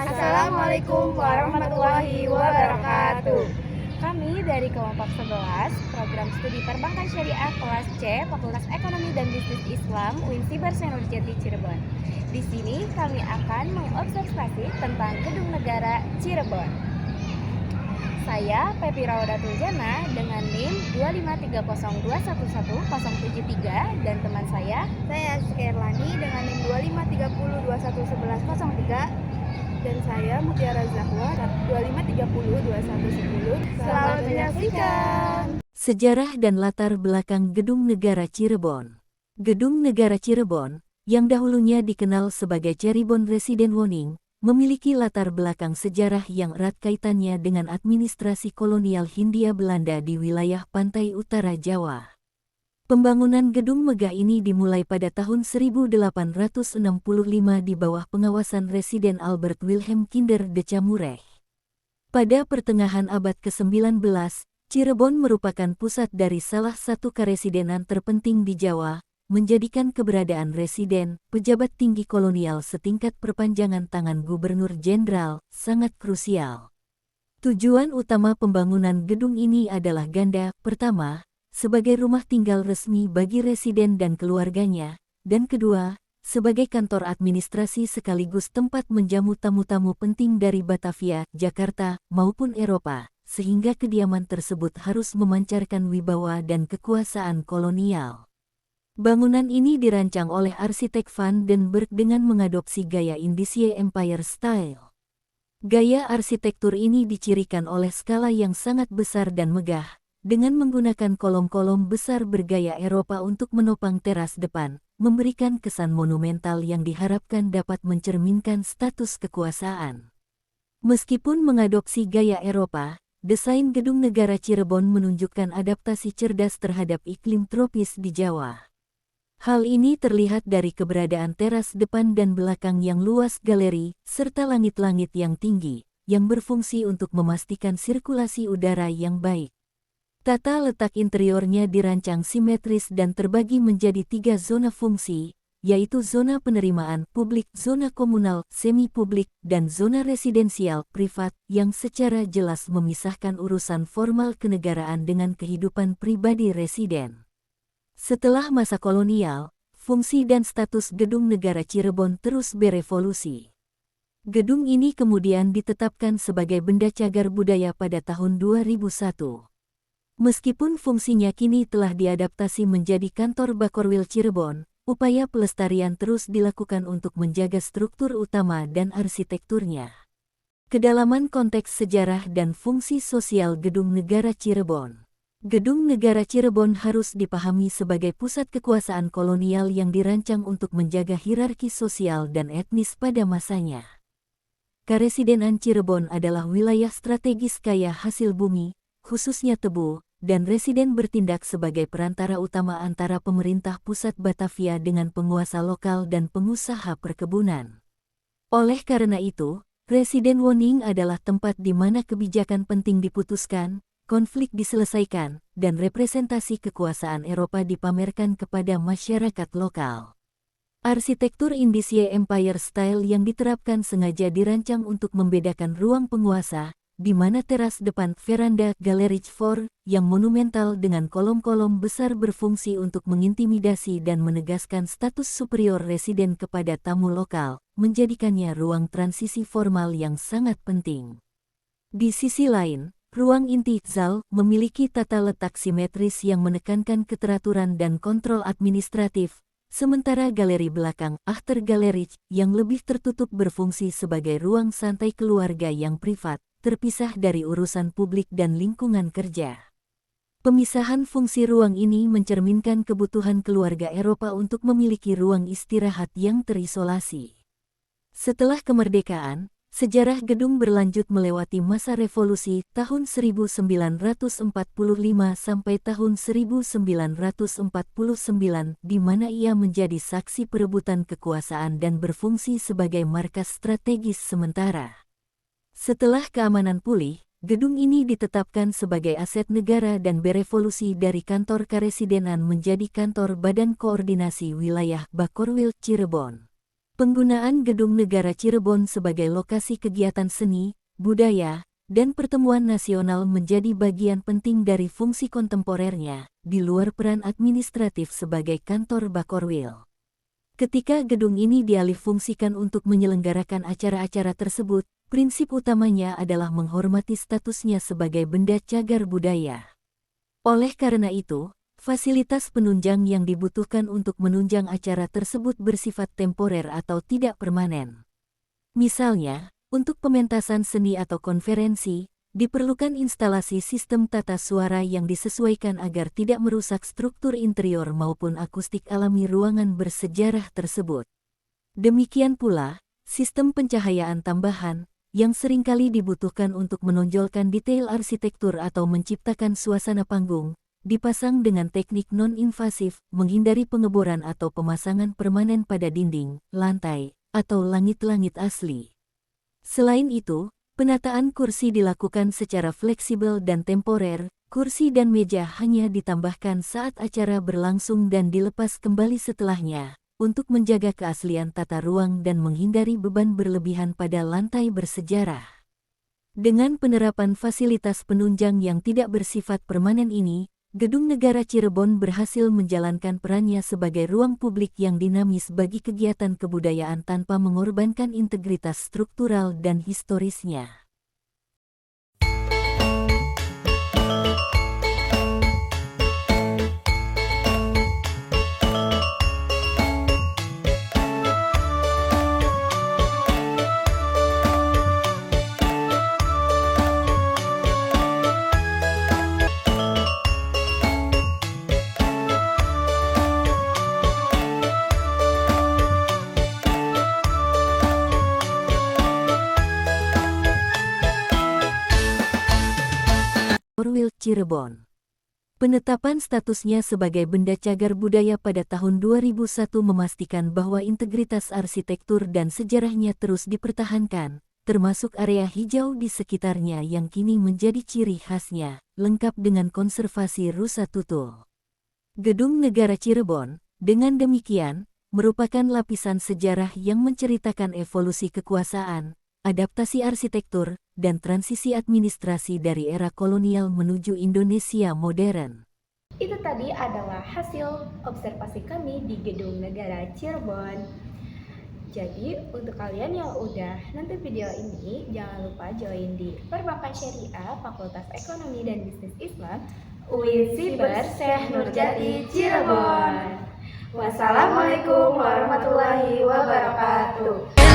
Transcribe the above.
Assalamualaikum warahmatullahi wabarakatuh. Kami dari kelompok 11, program studi perbankan syariah kelas C, Fakultas Ekonomi dan Bisnis Islam, UIN Siber Senurjati Cirebon. Di sini kami akan mengobservasi tentang Gedung Negara Cirebon. Saya Pepi Rawadatul Jana dengan NIM 25302111073 dan teman saya Skerlani dengan NIM 25302111003 dan saya Mutiara Zahwa 253021110. Selamat menyaksikan. Sejarah dan latar belakang Gedung Negara Cirebon. Gedung Negara Cirebon, yang dahulunya dikenal sebagai Cirebon Resident Woning, memiliki latar belakang sejarah yang erat kaitannya dengan administrasi kolonial Hindia Belanda di wilayah pantai utara Jawa. Pembangunan gedung megah ini dimulai pada tahun 1865 di bawah pengawasan Residen Albert Wilhelm Kinder de Camurech. Pada pertengahan abad ke-19, Cirebon merupakan pusat dari salah satu karesidenan terpenting di Jawa, menjadikan keberadaan residen, pejabat tinggi kolonial setingkat perpanjangan tangan gubernur jenderal, sangat krusial. Tujuan utama pembangunan gedung ini adalah ganda, pertama, sebagai rumah tinggal resmi bagi residen dan keluarganya, dan kedua, sebagai kantor administrasi sekaligus tempat menjamu tamu-tamu penting dari Batavia, Jakarta, maupun Eropa, sehingga kediaman tersebut harus memancarkan wibawa dan kekuasaan kolonial. Bangunan ini dirancang oleh arsitek Van den Berg dengan mengadopsi gaya Indiese Empire Style. Gaya arsitektur ini dicirikan oleh skala yang sangat besar dan megah, dengan menggunakan kolom-kolom besar bergaya Eropa untuk menopang teras depan, memberikan kesan monumental yang diharapkan dapat mencerminkan status kekuasaan. Meskipun mengadopsi gaya Eropa, desain Gedung Negara Cirebon menunjukkan adaptasi cerdas terhadap iklim tropis di Jawa. Hal ini terlihat dari keberadaan teras depan dan belakang yang luas, galeri, serta langit-langit yang tinggi, yang berfungsi untuk memastikan sirkulasi udara yang baik. Tata letak interiornya dirancang simetris dan terbagi menjadi 3 zona fungsi, yaitu zona penerimaan publik, zona komunal, semi-publik, dan zona residensial privat, yang secara jelas memisahkan urusan formal kenegaraan dengan kehidupan pribadi residen. Setelah masa kolonial, fungsi dan status Gedung Negara Cirebon terus berevolusi. Gedung ini kemudian ditetapkan sebagai benda cagar budaya pada tahun 2001. Meskipun fungsinya kini telah diadaptasi menjadi kantor Bakorwil Cirebon, upaya pelestarian terus dilakukan untuk menjaga struktur utama dan arsitekturnya. Kedalaman konteks sejarah dan fungsi sosial Gedung Negara Cirebon. Gedung Negara Cirebon harus dipahami sebagai pusat kekuasaan kolonial yang dirancang untuk menjaga hierarki sosial dan etnis pada masanya. Karesidenan Cirebon adalah wilayah strategis kaya hasil bumi, khususnya tebu, dan residen bertindak sebagai perantara utama antara pemerintah pusat Batavia dengan penguasa lokal dan pengusaha perkebunan. Oleh karena itu, Residen Woning adalah tempat di mana kebijakan penting diputuskan, konflik diselesaikan, dan representasi kekuasaan Eropa dipamerkan kepada masyarakat lokal. Arsitektur Indiese Empire Style yang diterapkan sengaja dirancang untuk membedakan ruang penguasa, di mana teras depan veranda Galerij voor, yang monumental dengan kolom-kolom besar berfungsi untuk mengintimidasi dan menegaskan status superior residen kepada tamu lokal, menjadikannya ruang transisi formal yang sangat penting. Di sisi lain, ruang inti zal memiliki tata letak simetris yang menekankan keteraturan dan kontrol administratif, sementara galeri belakang Achtergalerij yang lebih tertutup berfungsi sebagai ruang santai keluarga yang privat, terpisah dari urusan publik dan lingkungan kerja. Pemisahan fungsi ruang ini mencerminkan kebutuhan keluarga Eropa untuk memiliki ruang istirahat yang terisolasi. Setelah kemerdekaan, sejarah gedung berlanjut melewati masa revolusi tahun 1945 sampai tahun 1949, di mana ia menjadi saksi perebutan kekuasaan dan berfungsi sebagai markas strategis sementara. Setelah keamanan pulih, gedung ini ditetapkan sebagai aset negara dan berevolusi dari kantor karesidenan menjadi kantor Badan Koordinasi Wilayah Bakorwil Cirebon. Penggunaan Gedung Negara Cirebon sebagai lokasi kegiatan seni, budaya, dan pertemuan nasional menjadi bagian penting dari fungsi kontemporernya, di luar peran administratif sebagai kantor Bakorwil. Ketika gedung ini dialihfungsikan untuk menyelenggarakan acara-acara tersebut, prinsip utamanya adalah menghormati statusnya sebagai benda cagar budaya. Oleh karena itu, fasilitas penunjang yang dibutuhkan untuk menunjang acara tersebut bersifat temporer atau tidak permanen. Misalnya, untuk pementasan seni atau konferensi, diperlukan instalasi sistem tata suara yang disesuaikan agar tidak merusak struktur interior maupun akustik alami ruangan bersejarah tersebut. Demikian pula, sistem pencahayaan tambahan, yang seringkali dibutuhkan untuk menonjolkan detail arsitektur atau menciptakan suasana panggung, dipasang dengan teknik non-invasif, menghindari pengeboran atau pemasangan permanen pada dinding, lantai, atau langit-langit asli. Selain itu, penataan kursi dilakukan secara fleksibel dan temporer, kursi dan meja hanya ditambahkan saat acara berlangsung dan dilepas kembali setelahnya, untuk menjaga keaslian tata ruang dan menghindari beban berlebihan pada lantai bersejarah. Dengan penerapan fasilitas penunjang yang tidak bersifat permanen ini, Gedung Negara Cirebon berhasil menjalankan perannya sebagai ruang publik yang dinamis bagi kegiatan kebudayaan tanpa mengorbankan integritas struktural dan historisnya. Bakorwil Cirebon. Penetapan statusnya sebagai benda cagar budaya pada tahun 2001 memastikan bahwa integritas arsitektur dan sejarahnya terus dipertahankan, termasuk area hijau di sekitarnya yang kini menjadi ciri khasnya, lengkap dengan konservasi rusa tutul. Gedung Negara Cirebon, dengan demikian, merupakan lapisan sejarah yang menceritakan evolusi kekuasaan, adaptasi arsitektur, dan transisi administrasi dari era kolonial menuju Indonesia modern. Itu tadi adalah hasil observasi kami di Gedung Negara Cirebon. Jadi untuk kalian yang udah nonton video ini, jangan lupa join di Perbankan Syariah Fakultas Ekonomi dan Bisnis Islam UIN Siber Syekh Nurjati Cirebon. Wassalamualaikum warahmatullahi wabarakatuh.